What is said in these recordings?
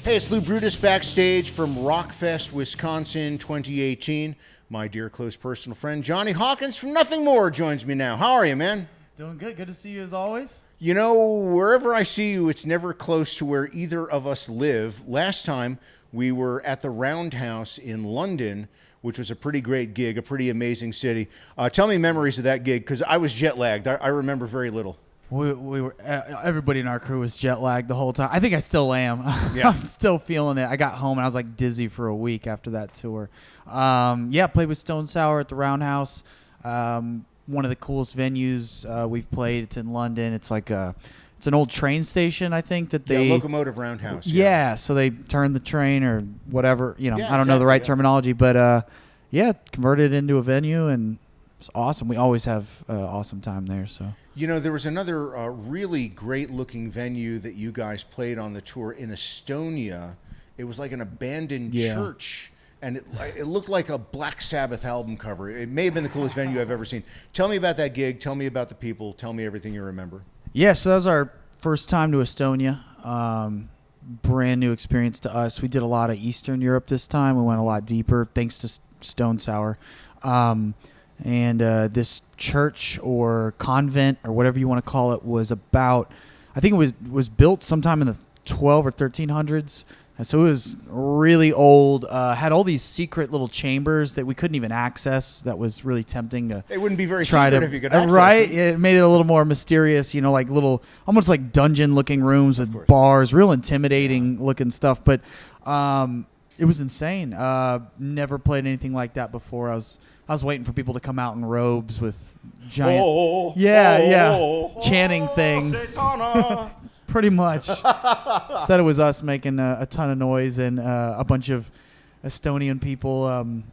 Hey, it's Lou Brutus backstage from Rockfest, Wisconsin 2018. My dear close personal friend, Jonny Hawkins from Nothing More joins me now. How are you, man? Doing good. Good to see you as always. You know, wherever I see you, it's never close to where either of us live. Last time, we were at the Roundhouse in London, which was a pretty great gig, a pretty amazing city. Tell me memories of that gig, because I was jet lagged. I remember very little. We were everybody in our crew was jet lagged the whole time. I think I still am. Yeah. I'm still feeling it. I got home and I was like dizzy for a week after that tour. Played with Stone Sour at the Roundhouse. One of the coolest venues we've played. It's in London. It's like it's an old train station, I think that they Locomotive Roundhouse. Yeah, so they turned the train or whatever. You know, Yeah, I don't know the exactly, right yeah. terminology, but converted it into a venue and it's awesome. We always have awesome time there. So. You know, there was another really great-looking venue that you guys played on the tour in Estonia. It was like an abandoned church, and it looked like a Black Sabbath album cover. It may have been the coolest venue I've ever seen. Tell me about that gig. Tell me about the people. Tell me everything you remember. Yeah, so that was our first time to Estonia. Brand new experience to us. We did a lot of Eastern Europe this time. We went a lot deeper, thanks to Stone Sour. And this church or convent or whatever you want to call it was about, I think it was built sometime in the 12 or 1300s. And so it was really old, had all these secret little chambers that we couldn't even access. That was really tempting to It wouldn't be very try secret to, if you could access right? it. It made it a little more mysterious, like little, almost like dungeon-looking rooms with bars, real intimidating-looking stuff. But it was insane. Never played anything like that before. I was waiting for people to come out in robes with giant, chanting things. Satana. Pretty much. Instead, it was us making a ton of noise and a bunch of Estonian people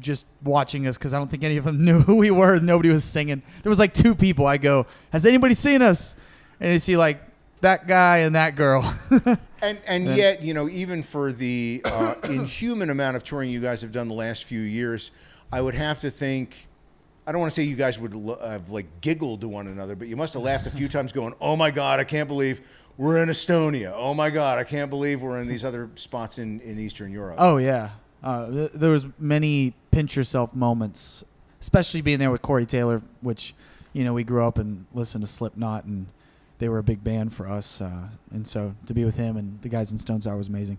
just watching us because I don't think any of them knew who we were. Nobody was singing. There was like two people. I go, "Has anybody seen us?" And you see like that guy and that girl. And yet, even for the inhuman amount of touring you guys have done the last few years, I would have to think, I don't want to say you guys would have like giggled to one another, but you must have laughed a few times going, "Oh my God, I can't believe we're in Estonia. Oh my God, I can't believe we're in these other spots in Eastern Europe." Oh yeah. There was many pinch yourself moments, especially being there with Corey Taylor, which, we grew up and listened to Slipknot and they were a big band for us. And so to be with him and the guys in Stone Sour was amazing.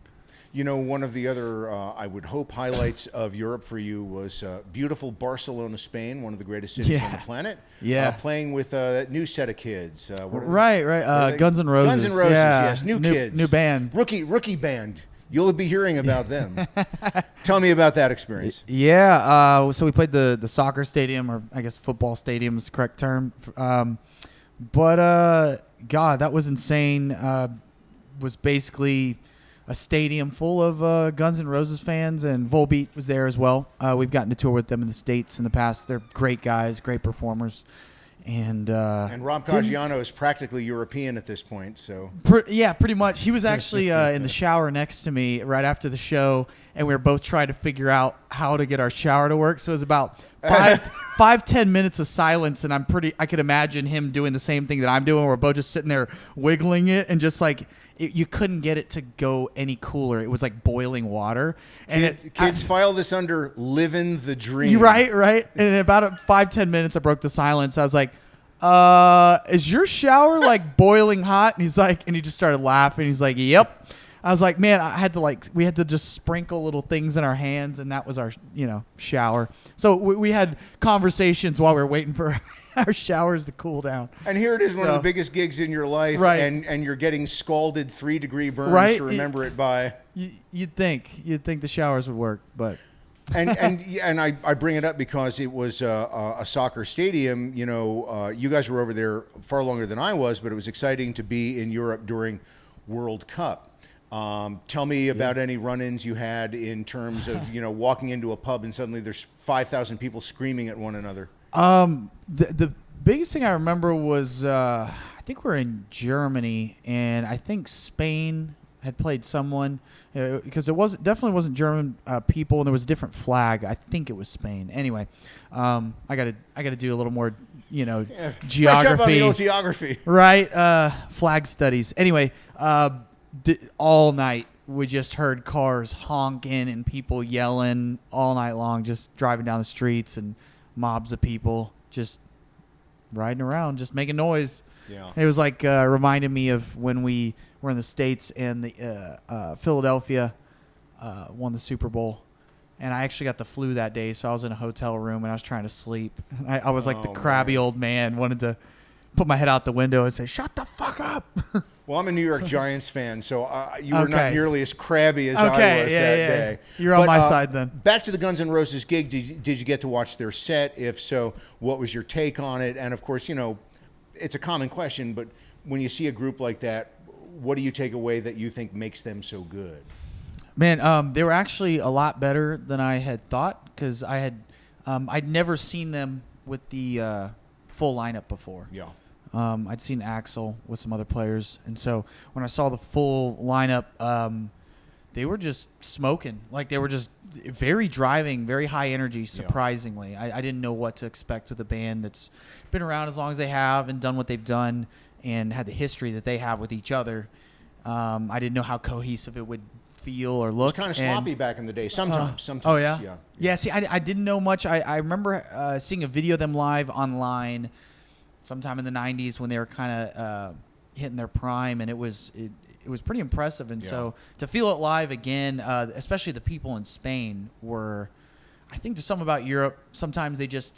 One of the other, I would hope, highlights of Europe for you was beautiful Barcelona, Spain, one of the greatest cities on the planet. Yeah. Playing with that new set of kids. Right. Guns N' Roses. Guns N' Roses, yes. New kids. New band. Rookie band. You'll be hearing about them. Tell me about that experience. Yeah. So we played the soccer stadium, or I guess football stadium is the correct term. But God, that was insane. Was basically a stadium full of Guns N' Roses fans, and Volbeat was there as well. We've gotten to tour with them in the States in the past. They're great guys, great performers. And Rob Caggiano is practically European at this point, so pretty much. He was actually in the shower next to me right after the show, and we were both trying to figure out how to get our shower to work. So it was about 5-10 minutes of silence, and I could imagine him doing the same thing that I'm doing. We're both just sitting there wiggling it, and just like you couldn't get it to go any cooler. It was like boiling water. And kids file this under living the dream. Right. And in about 5-10 minutes, I broke the silence. I was like, is your shower like boiling hot? And he's like, and he just started laughing. He's like, yep. I was like, man, we had to just sprinkle little things in our hands, and that was our, shower. So we had conversations while we were waiting for our showers to cool down. And here it is, one of the biggest gigs in your life, right. and you're getting scalded 3-degree burns to remember it by. You'd think the showers would work, but. and I bring it up because it was a soccer stadium. You guys were over there far longer than I was, but it was exciting to be in Europe during World Cup. Tell me about any run-ins you had in terms of walking into a pub and suddenly there's 5,000 people screaming at one another. The biggest thing I remember was I think we're in Germany, and I think Spain had played someone because it definitely wasn't German people, and there was a different flag. I think it was Spain. Anyway, I gotta do a little more geography. Fresh up on the old geography. Right, flag studies. Anyway, all night we just heard cars honking and people yelling all night long, just driving down the streets and mobs of people just riding around, just making noise. Yeah. It was like reminded me of when we were in the States and the Philadelphia won the Super Bowl. And I actually got the flu that day, so I was in a hotel room and I was trying to sleep. I was like the crabby old man, wanted to put my head out the window and say, "Shut the fuck up." Well, I'm a New York Giants fan, so you were not nearly as crabby as I was that day. You're on my side then. Back to the Guns N' Roses gig. Did you get to watch their set? If so, what was your take on it? And of course, you know, it's a common question, but when you see a group like that, what do you take away that you think makes them so good? Man, they were actually a lot better than I had thought because I'd never seen them with the full lineup before. Yeah. I'd seen Axl with some other players, and so when I saw the full lineup, they were just smoking. Like they were just very driving, very high energy. Surprisingly, I didn't know what to expect with a band that's been around as long as they have and done what they've done and had the history that they have with each other. I didn't know how cohesive it would feel or look. It was kind of sloppy back in the day. Sometimes. Oh yeah. Yeah. See, I didn't know much. I remember seeing a video of them live online sometime in the 90s when they were kind of hitting their prime, and it was pretty impressive. And so to feel it live again, especially the people in Spain were, I think there's something about Europe. Sometimes they just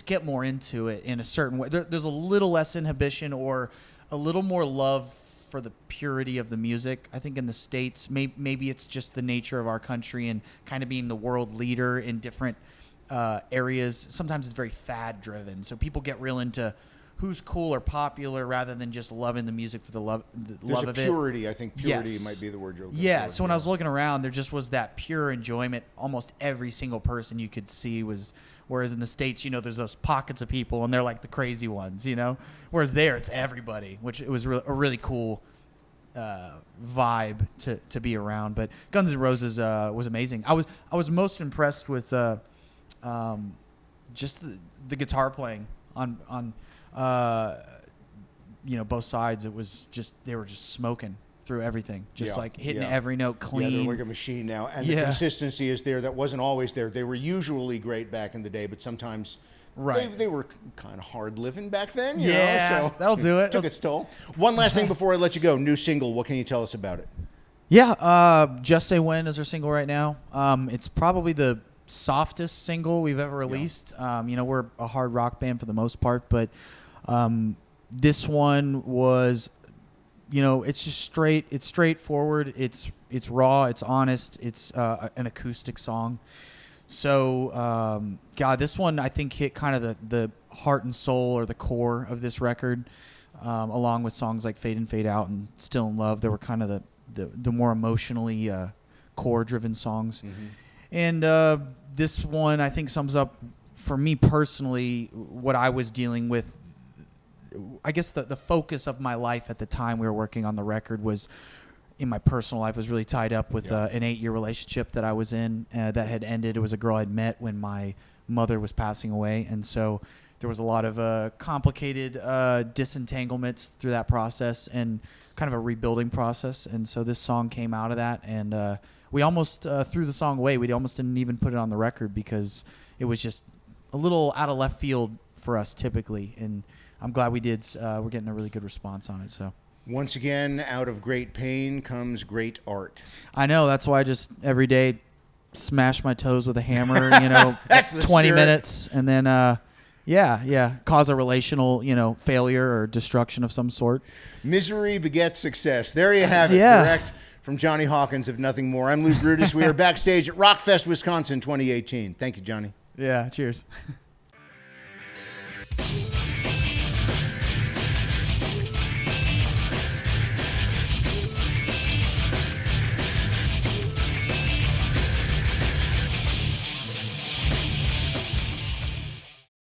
get more into it in a certain way. There's a little less inhibition or a little more love for the purity of the music. I think in the States, maybe it's just the nature of our country and kind of being the world leader in different areas. Sometimes it's very fad driven, so people get real into who's cool or popular rather than just loving the music for the love of it. There's a purity. I think purity might be the word you're looking for. Yeah, so when I was looking around, there just was that pure enjoyment. Almost every single person you could see was, whereas in the States, you know, there's those pockets of people and they're like the crazy ones, you know? Whereas there, it's everybody, which it was a really cool vibe to be around. But Guns N' Roses was amazing. I was most impressed with just the guitar playing on you know, both sides. It was just, they were just smoking through everything, just like hitting every note clean. Yeah, they're like a machine now, and the consistency is there. That wasn't always there. They were usually great back in the day, but sometimes they were kind of hard living back then. You know, so that'll do it. Took its toll. One last thing before I let you go. New single. What can you tell us about it? Yeah, Just Say When is our single right now. It's probably the softest single we've ever released. You know, we're a hard rock band for the most part, but this one was, you know, it's just straight. It's straightforward. It's raw. It's honest. It's an acoustic song. So, God, this one I think hit kind of the heart and soul or the core of this record, along with songs like Fade In, Fade Out and Still in Love. They were kind of the more emotionally core-driven songs. Mm-hmm. And this one I think sums up, for me personally, what I was dealing with. I guess the focus of my life at the time we were working on the record was, in my personal life, was really tied up with an 8-year relationship that I was in that had ended. It was a girl I'd met when my mother was passing away, and so there was a lot of complicated disentanglements through that process and kind of a rebuilding process. And so this song came out of that, and we almost threw the song away. We almost didn't even put it on the record because it was just a little out of left field for us typically, and I'm glad we did. We're getting a really good response on it. So once again, out of great pain comes great art. I know. That's why I just every day smash my toes with a hammer. You know, that's the 20 spirit. minutes, and then cause a relational, you know, failure or destruction of some sort. Misery begets success. There you have it. Direct from Jonny Hawkins, if nothing more. I'm Lou Brutus. We are backstage at Rockfest, Wisconsin, 2018. Thank you, Johnny. Yeah. Cheers.